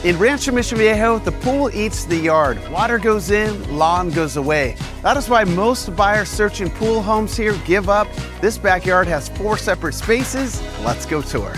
In Rancho Mission Viejo, the pool eats the yard. Water goes in, lawn goes away. That is why most buyers searching pool homes here give up. This backyard has 4 separate spaces. Let's go tour.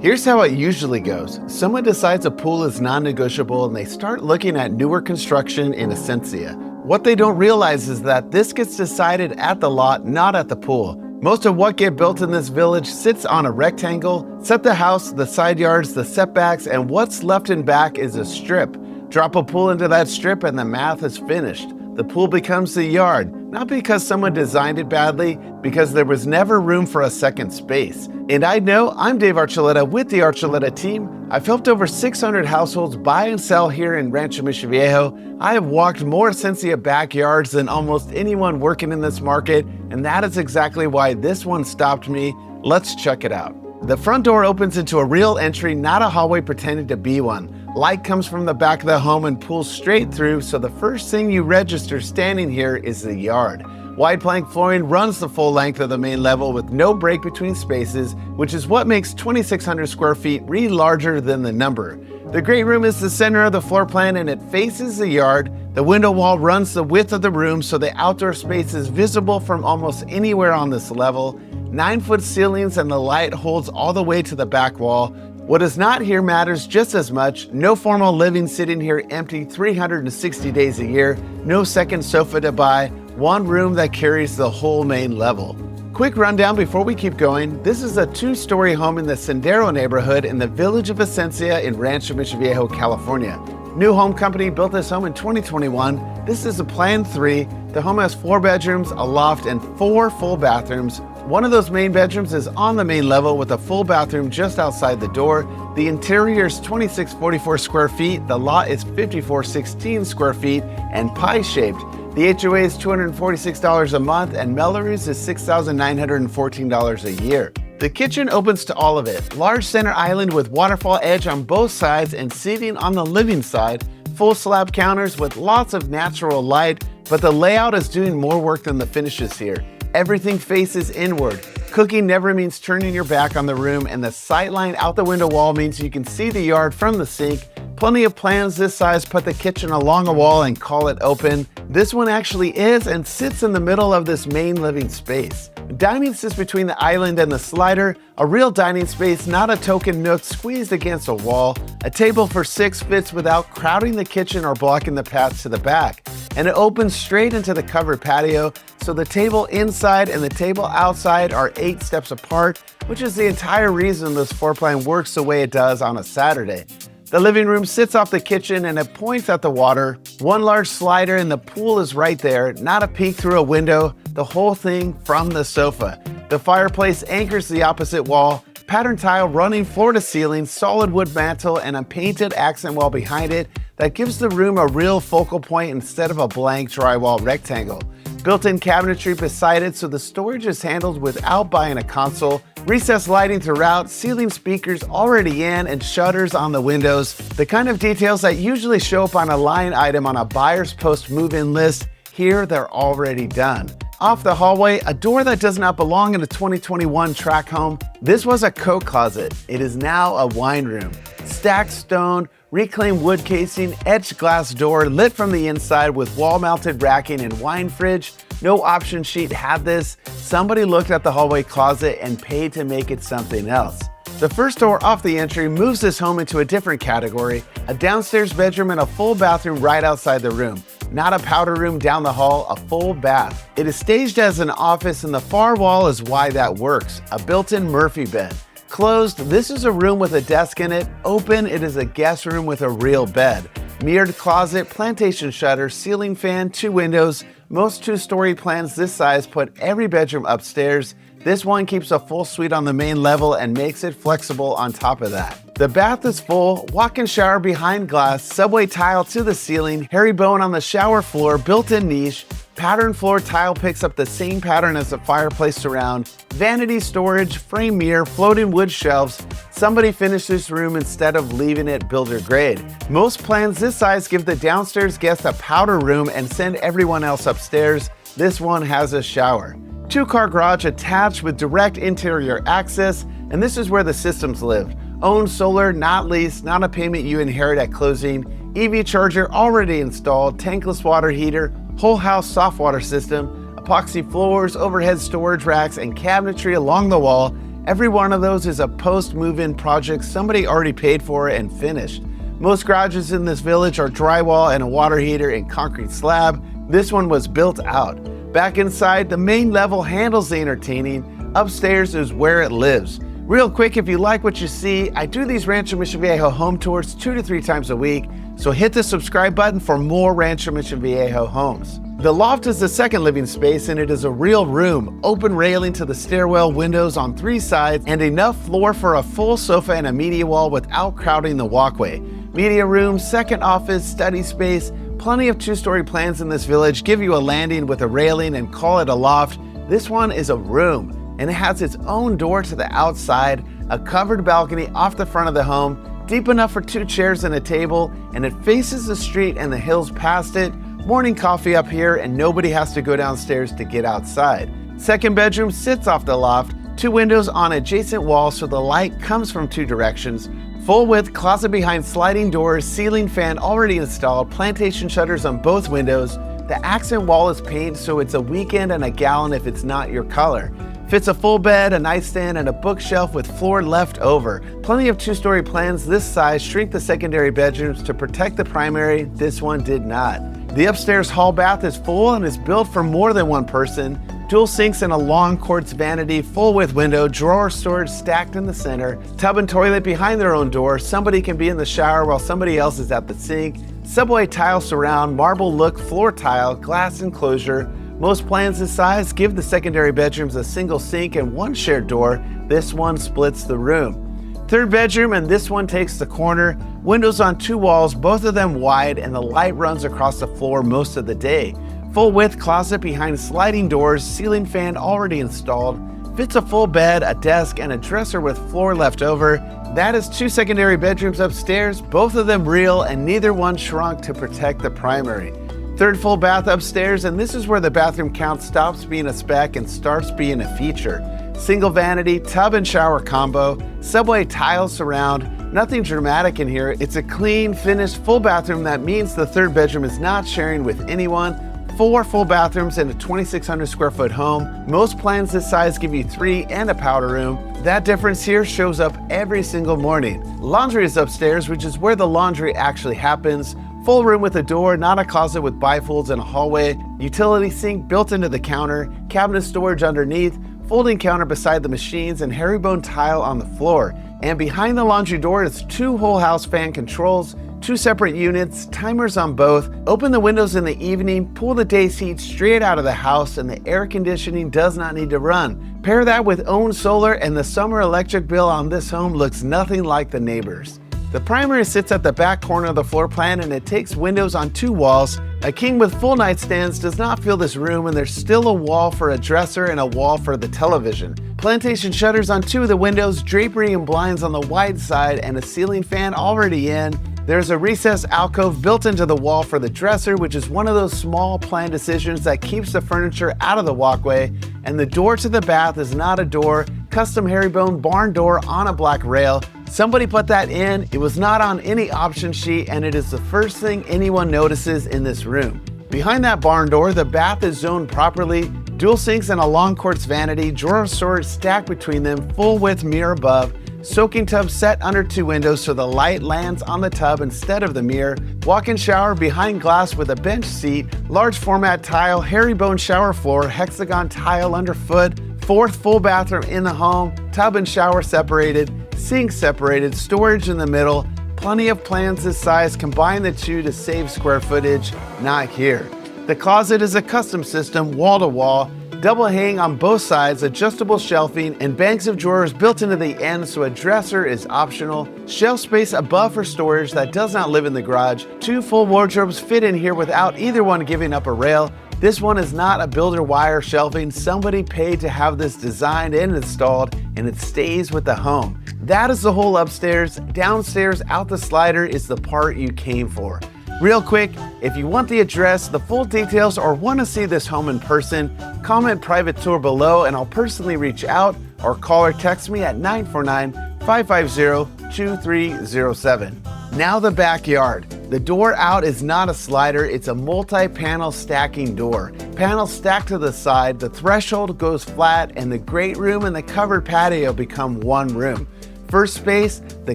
Here's how it usually goes. Someone decides a pool is non-negotiable and they start looking at newer construction in Esencia. What they don't realize is that this gets decided at the lot, not at the pool. Most of what get built in this village sits on a rectangle. Set the house, the side yards, the setbacks, and what's left in back is a strip. Drop a pool into that strip and the math is finished. The pool becomes the yard, not because someone designed it badly, because there was never room for a second space. And I know I'm Dave Archuletta with the Archuletta team. I've helped over 600 households buy and sell here in Rancho Mission Viejo. I have walked more Esencia backyards than almost anyone working in this market, and that is exactly why this one stopped me. Let's check it out. The front door opens into a real entry, not a hallway pretending to be one. Light comes from the back of the home and pulls straight through, so the first thing you register standing here is the yard. Wide plank flooring runs the full length of the main level with no break between spaces, which is what makes 2,600 square feet read larger than the number. The great room is the center of the floor plan and it faces the yard. The window wall runs the width of the room, so the outdoor space is visible from almost anywhere on this level. 9-foot ceilings and the light holds all the way to the back wall. What is not here matters just as much. No formal living sitting here empty 360 days a year. No second sofa to buy. One room that carries the whole main level. Quick rundown before we keep going. This is a 2-story home in the Sendero neighborhood in the village of Esencia in Rancho Mission Viejo, California. New home company built this home in 2021. This is a Plan 3. The home has 4 bedrooms, a loft, and 4 full bathrooms. One of those main bedrooms is on the main level with a full bathroom just outside the door. The interior is 2,644 square feet. The lot is 5,416 square feet and pie-shaped. The HOA is $246 a month and Mello-Roos is $6,914 a year. The kitchen opens to all of it. Large center island with waterfall edge on both sides and seating on the living side. Full slab counters with lots of natural light, but the layout is doing more work than the finishes here. Everything faces inward. Cooking never means turning your back on the room, and the sightline out the window wall means you can see the yard from the sink. Plenty of plans this size put the kitchen along a wall and call it open. This one actually is and sits in the middle of this main living space. Dining sits between the island and the slider, a real dining space, not a token nook squeezed against a wall. A table for 6 fits without crowding the kitchen or blocking the path to the back. And it opens straight into the covered patio, so the table inside and the table outside are 8 steps apart, which is the entire reason this floor plan works the way it does on a Saturday. The living room sits off the kitchen and it points at the water. One large slider and the pool is right there, not a peek through a window, the whole thing from the sofa. The fireplace anchors the opposite wall, pattern tile running floor to ceiling, solid wood mantle, and a painted accent wall behind it that gives the room a real focal point instead of a blank drywall rectangle. Built-in cabinetry beside it, so the storage is handled without buying a console. Recessed lighting throughout, ceiling speakers already in, and shutters on the windows. The kind of details that usually show up on a line item on a buyer's post-move-in list, here they're already done. Off the hallway, a door that does not belong in a 2021 track home. This was a coat closet. It is now a wine room. Stacked stone, reclaimed wood casing, etched glass door lit from the inside with wall-mounted racking and wine fridge. No option sheet had this. Somebody looked at the hallway closet and paid to make it something else. The first door off the entry moves this home into a different category, a downstairs bedroom and a full bathroom right outside the room. Not a powder room down the hall, a full bath. It is staged as an office and the far wall is why that works, a built-in Murphy bed. Closed, this is a room with a desk in it. Open, it is a guest room with a real bed. Mirrored closet, plantation shutter, ceiling fan, 2 windows. Most 2-story plans this size put every bedroom upstairs. This one keeps a full suite on the main level and makes it flexible on top of that. The bath is full, walk-in shower behind glass, subway tile to the ceiling, herringbone on the shower floor, built-in niche. Pattern floor tile picks up the same pattern as the fireplace surround. Vanity storage, frame mirror, floating wood shelves. Somebody finished this room instead of leaving it builder grade. Most plans this size give the downstairs guest a powder room and send everyone else upstairs. This one has a shower. 2-car garage attached with direct interior access, and this is where the systems lived. Own solar, not leased, not a payment you inherit at closing. EV charger already installed, tankless water heater, whole house soft water system, epoxy floors, overhead storage racks, and cabinetry along the wall. Every one of those is a post-move-in project somebody already paid for and finished. Most garages in this village are drywall and a water heater and concrete slab. This one was built out. Back inside, the main level handles the entertaining. Upstairs is where it lives. Real quick, if you like what you see, I do these Rancho Mission Viejo home tours 2 to 3 times a week, so hit the subscribe button for more Rancho Mission Viejo homes. The loft is the second living space, and it is a real room, open railing to the stairwell, windows on 3 sides, and enough floor for a full sofa and a media wall without crowding the walkway. Media room, second office, study space, plenty of 2-story plans in this village give you a landing with a railing and call it a loft. This one is a room, and it has its own door to the outside, a covered balcony off the front of the home, deep enough for 2 chairs and a table, and it faces the street and the hills past it. Morning coffee up here, and nobody has to go downstairs to get outside. Second bedroom sits off the loft, 2 windows on adjacent walls so the light comes from 2 directions. Full width closet behind sliding doors, ceiling fan already installed, plantation shutters on both windows. The accent wall is painted so it's a weekend and a gallon if it's not your color. Fits a full bed, a nightstand, and a bookshelf with floor left over. Plenty of 2-story plans this size shrink the secondary bedrooms to protect the primary. This one did not. The upstairs hall bath is full and is built for more than 1 person. Dual sinks and a long quartz vanity, full width window, drawer storage stacked in the center, tub and toilet behind their own door. Somebody can be in the shower while somebody else is at the sink. Subway tile surround, marble look floor tile, glass enclosure. Most plans this size give the secondary bedrooms a single sink and 1 shared door. This one splits the room. Third bedroom, and this one takes the corner. Windows on 2 walls, both of them wide, and the light runs across the floor most of the day. Full width closet behind sliding doors, ceiling fan already installed. Fits a full bed, a desk, and a dresser with floor left over. That is 2 secondary bedrooms upstairs, both of them real, and neither one shrunk to protect the primary. Third full bath upstairs, and this is where the bathroom count stops being a spec and starts being a feature. Single vanity, tub and shower combo, subway tile surround. Nothing dramatic in here. It's a clean, finished, full bathroom. That means the third bedroom is not sharing with anyone. 4 full bathrooms in a 2,600 square foot home. Most plans this size give you 3 and a powder room. That difference here shows up every single morning. Laundry is upstairs, which is where the laundry actually happens. Full room with a door, not a closet with bifolds and a hallway. Utility sink built into the counter, cabinet storage underneath, folding counter beside the machines, and herringbone tile on the floor. And behind the laundry door is 2 whole house fan controls, 2 separate units, timers on both. Open the windows in the evening, pull the day's heat straight out of the house, and the air conditioning does not need to run. Pair that with own solar, and the summer electric bill on this home looks nothing like the neighbors. The primary sits at the back corner of the floor plan, and it takes windows on 2 walls. A king with full nightstands does not fill this room, and there's still a wall for a dresser and a wall for the television. Plantation shutters on 2 of the windows, drapery and blinds on the wide side, and a ceiling fan already in. There's a recessed alcove built into the wall for the dresser, which is one of those small plan decisions that keeps the furniture out of the walkway. And the door to the bath is not a door, custom herringbone barn door on a black rail. Somebody put that in, it was not on any option sheet, and it is the first thing anyone notices in this room. Behind that barn door, the bath is zoned properly. Dual sinks and a long quartz vanity, drawer storage stacked between them, full width mirror above. Soaking tub set under 2 windows so the light lands on the tub instead of the mirror. Walk-in shower behind glass with a bench seat. Large format tile, herringbone shower floor, hexagon tile underfoot. 4th full bathroom in the home. Tub and shower separated. Sink separated. Storage in the middle. Plenty of plans this size. Combine the 2 to save square footage. Not here. The closet is a custom system, wall to wall. Double hang on both sides, adjustable shelving, and banks of drawers built into the end so a dresser is optional. Shelf space above for storage that does not live in the garage. 2 full wardrobes fit in here without either one giving up a rail. This one is not a builder wire shelving. Somebody paid to have this designed and installed, and it stays with the home. That is the whole upstairs. Downstairs out the slider is the part you came for. Real quick, if you want the address, the full details, or want to see this home in person, comment private tour below and I'll personally reach out, or call or text me at 949-550-2999. 550-2307. Now the backyard. The door out is not a slider, it's a multi-panel stacking door. Panels stacked to the side, the threshold goes flat, and the great room and the covered patio become one room. First space, the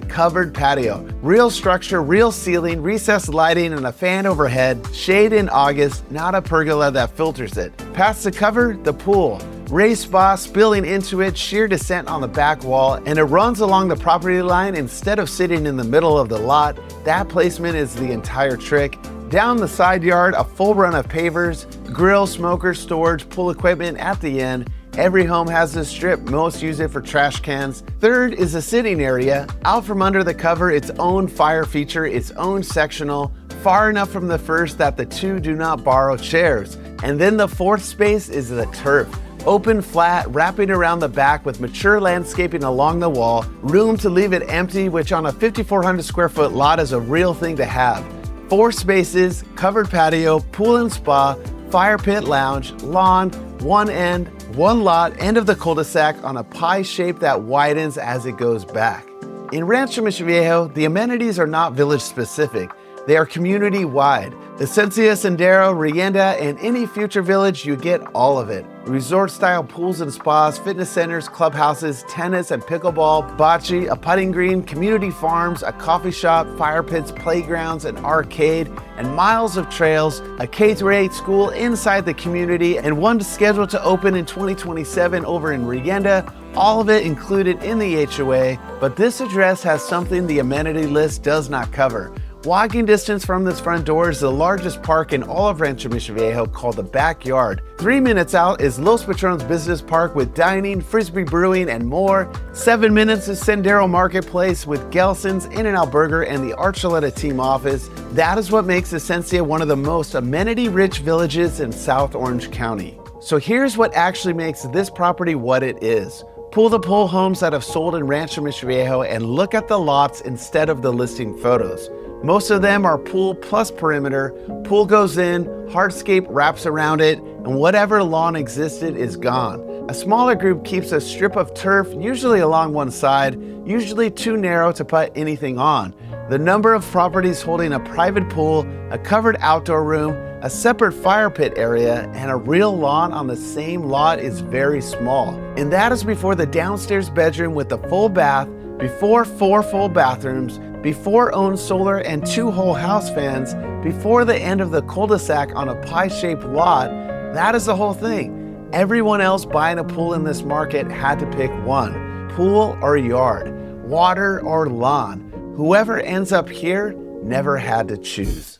covered patio. Real structure, real ceiling, recessed lighting, and a fan overhead. Shade in August, not a pergola that filters it. Past the cover, the pool. Raised spa spilling into it, sheer descent on the back wall, and it runs along the property line instead of sitting in the middle of the lot. That placement is the entire trick. Down the side yard, a full run of pavers, grill, smoker, storage, pool equipment at the end. Every home has this strip, most use it for trash cans. Third is a sitting area. Out from under the cover, its own fire feature, its own sectional, far enough from the first that the two do not borrow chairs. And then the fourth space is the turf. Open flat, wrapping around the back with mature landscaping along the wall, room to leave it empty, which on a 5,400 square foot lot is a real thing to have. 4 spaces, covered patio, pool and spa, fire pit lounge, lawn, one end, one lot, end of the cul-de-sac on a pie shape that widens as it goes back. In Rancho Mission Viejo, the amenities are not village specific. They are community-wide. Esencia, Sendero, Rienda, and any future village, you get all of it. Resort-style pools and spas, fitness centers, clubhouses, tennis and pickleball, bocce, a putting green, community farms, a coffee shop, fire pits, playgrounds, an arcade, and miles of trails, a K-8 school inside the community, and one scheduled to open in 2027 over in Rienda, all of it included in the HOA, but this address has something the amenity list does not cover. Walking distance from this front door is the largest park in all of Rancho Mission Viejo called the Backyard. 3 minutes out is Los Patrones Business Park with dining, Frisbee Brewing, and more. 7 minutes is Sendero Marketplace with Gelson's, In-N-Out Burger, and the Archuletta team office. That is what makes Esencia one of the most amenity-rich villages in South Orange County. So here's what actually makes this property what it is. Pull the pole homes that have sold in Rancho Mission Viejo and look at the lots instead of the listing photos. Most of them are pool plus perimeter. Pool goes in, hardscape wraps around it, and whatever lawn existed is gone. A smaller group keeps a strip of turf, usually along one side, usually too narrow to put anything on. The number of properties holding a private pool, a covered outdoor room, a separate fire pit area, and a real lawn on the same lot is very small. And that is before the downstairs bedroom with the full bath, before 4 full bathrooms, before owned solar and 2 whole house fans, before the end of the cul-de-sac on a pie-shaped lot. That is the whole thing. Everyone else buying a pool in this market had to pick one: pool or yard, water or lawn. Whoever ends up here never had to choose.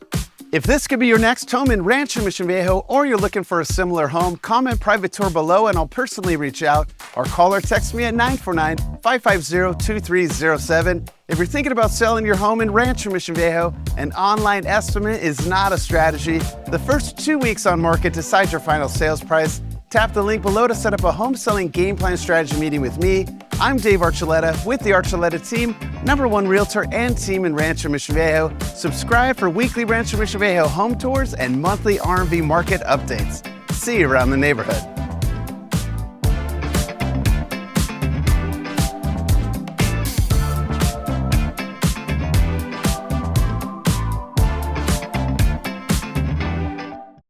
If this could be your next home in Rancho Mission Viejo, or you're looking for a similar home, comment private tour below and I'll personally reach out, or call or text me at 949-550-2307. If you're thinking about selling your home in Rancho Mission Viejo, an online estimate is not a strategy. The first 2 weeks on market decides your final sales price. Tap the link below to set up a home selling game plan strategy meeting with me. I'm Dave Archuletta with the Archuletta team, #1 realtor and team in Rancho Mission Viejo. Subscribe for weekly Rancho Mission Viejo home tours and monthly R&V market updates. See you around the neighborhood.